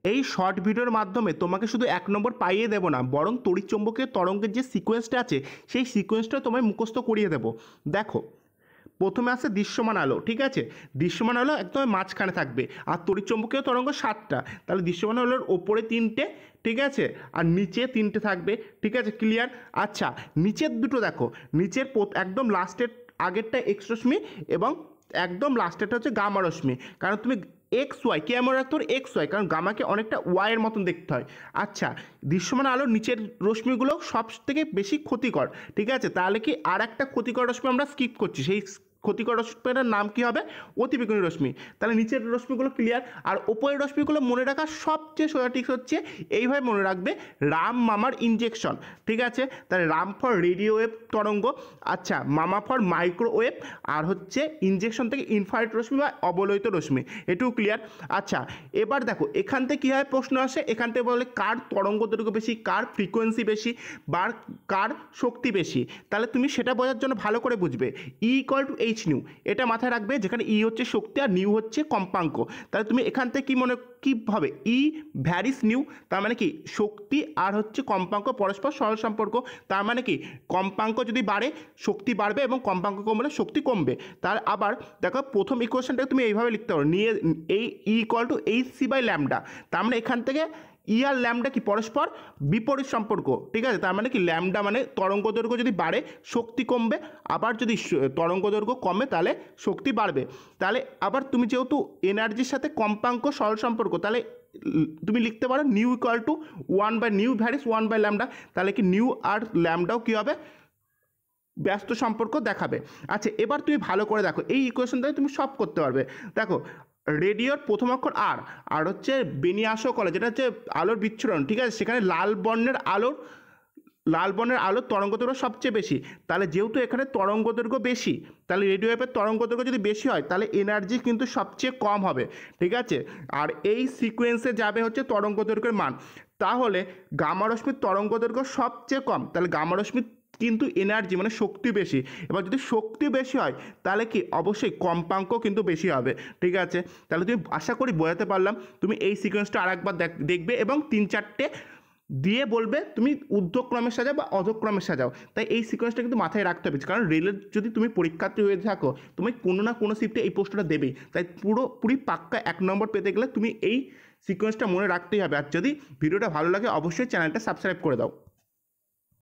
এই শর্ট ভিডিওর মাধ্যমে তোমাকে শুধু 1 নম্বর পাইয়ে দেবো না, বরং তড়িৎচুম্বকীয় তরঙ্গের যে সিকোয়েন্সটা আছে সেই সিকোয়েন্সটা তোমায় মুখস্থ করিয়ে দেবো। দেখো, প্রথমে আসে দৃশ্যমান আলো, ঠিক আছে? দৃশ্যমান আলো একদম মাঝখানে থাকবে, আর তড়িৎচুম্বকীয় তরঙ্গ 7টা। তাহলে দৃশ্যমান আলোর ওপরে 3টে, ঠিক আছে, আর নিচে 3টে থাকবে, ঠিক আছে? ক্লিয়ার? আচ্ছা, নিচের দুটো দেখো, নিচের একদম লাস্টের আগেরটা এক্স রশ্মি এবং একদম লাস্টেরটা হচ্ছে গামা রশ্মি। কারণ তুমি এক্স ওয়াই কে এমন রাখতে পারো এক্স ওয়াই, কারণ গামাকে অনেকটা ওয়াইয়ের মতন দেখতে হয়। আচ্ছা, দৃশ্যমান আলোর নিচের রশ্মিগুলো সব থেকে বেশি ক্ষতিকর, ঠিক আছে? তাহলে কি আর একটা ক্ষতিকর রশ্মি আমরা স্কিপ করছি, সেই ক্ষতিকর রশ্মিটার নাম কি হবে? অতিবেগুনি রশ্মি। তাহলে নিচের রশ্মিগুলো ক্লিয়ার। আর ওপরের রশ্মিগুলো মনে রাখার সবচেয়ে সোজা টিক্স হচ্ছে এইভাবে মনে রাখবে, রাম মামার ইনজেকশন, ঠিক আছে? তাহলে রাম ফর রেডিও ওয়েভ তরঙ্গ, আচ্ছা, মামা ফর মাইক্রোওয়েভ, আর হচ্ছে ইনজেকশন থেকে ইনফ্রারেড রশ্মি বা অবলোহিত রশ্মি। এটুকু ক্লিয়ার? আচ্ছা, এবার দেখো এখান থেকে কীভাবে প্রশ্ন আসে, এখান থেকে বলে কার তরঙ্গ দৈর্ঘ্য বেশি, কার ফ্রিকোয়েন্সি বেশি, বা কার শক্তি বেশি। তাহলে তুমি সেটা বোঝার জন্য ভালো করে বুঝবে ই ইকুয়াল টু এইচ নিউ, এটা মাথায় রাখবে, যেখানে ই হচ্ছে শক্তি আর নিউ হচ্ছে কম্পাঙ্ক। তাহলে তুমি এখান থেকে কী হবে, ই ভ্যারিস নিউ, তার মানে কি শক্তি আর হচ্ছে কম্পাঙ্ক পরস্পর সরল সম্পর্ক। তার মানে কি কম্পাঙ্ক যদি বাড়ে শক্তি বাড়বে এবং কম্পাঙ্ক কমলে শক্তি কমবে। তার আবার দেখো প্রথম ইকুয়েশনটাকে তুমি এইভাবে লিখতে পারো, নিয়ে এই E equal to H C by lambda. তার মানে এখান থেকে ই আর ল্যামডা কি পরস্পর বিপরীত সম্পর্ক, ঠিক আছে? তার মানে কি ল্যামডা মানে তরঙ্গ দৈর্ঘ্য যদি বাড়ে শক্তি কমবে, আবার যদি তরঙ্গ দৈর্ঘ্য কমে তাহলে শক্তি বাড়বে। তাহলে আবার তুমি যেহেতু এনার্জির সাথে কম্পাঙ্ক সরল সম্পর্ক, তাহলে তুমি লিখতে পারো nu equal to 1 by nu varies 1 by lambda. তাহলে কি নিউ আর ল্যামডাও কী হবে? ব্যস্ত সম্পর্ক দেখাবে। আচ্ছা, এবার তুমি ভালো করে দেখো, এই ইকুয়েশন থেকে তুমি সব করতে পারবে। দেখো, রেডিওর প্রথম অক্ষর আর, আর হচ্ছে বেনিয়াসও কলে, যেটা হচ্ছে আলোর বিচ্ছুরণ, ঠিক আছে? সেখানে লাল বর্ণের আলোর তরঙ্গ দৈর্ঘ্য সবচেয়ে বেশি। তাহলে যেহেতু এখানে তরঙ্গ দৈর্ঘ্য বেশি, তাহলে রেডিও ওয়েভের তরঙ্গ দৈর্ঘ্য যদি বেশি হয় তাহলে এনার্জি কিন্তু সবচেয়ে কম হবে, ঠিক আছে? আর এই সিকোয়েন্সে যাবে হচ্ছে তরঙ্গ দৈর্ঘ্যের মান। তাহলে গামা রশ্মির তরঙ্গ দৈর্ঘ্য সবচেয়ে কম, তাহলে গামা রশ্মির কিন্তু এনার্জি মানে শক্তি বেশি। এবার যদি শক্তি বেশি হয় তাহলে কি অবশ্যই কম্পাঙ্ক কিন্তু বেশি হবে, ঠিক আছে? তাহলে তুমি আশা করি বোঝাতে পারলাম। তুমি এই সিকোয়েন্সটা আরেকবার দেখবে এবং 3-4টে দিয়ে বলবে তুমি ঊর্ধ্বক্রমে সাজাও বা অধক্রমে সাজাও। তাই এই সিকোয়েন্সটা কিন্তু মাথায় রাখতে হবে, কারণ রেলের যদি তুমি পরীক্ষার্থী হয়ে থাকো তুমি কোনো না কোনো শিফটে এই প্রশ্নটা দেবেই। তাই পুরোপুরি পাক্কা 1 নম্বর পেতে গেলে তুমি এই সিকোয়েন্সটা মনে রাখতেই হবে। আর যদি ভিডিওটা ভালো লাগে অবশ্যই চ্যানেলটা সাবস্ক্রাইব করে দাও।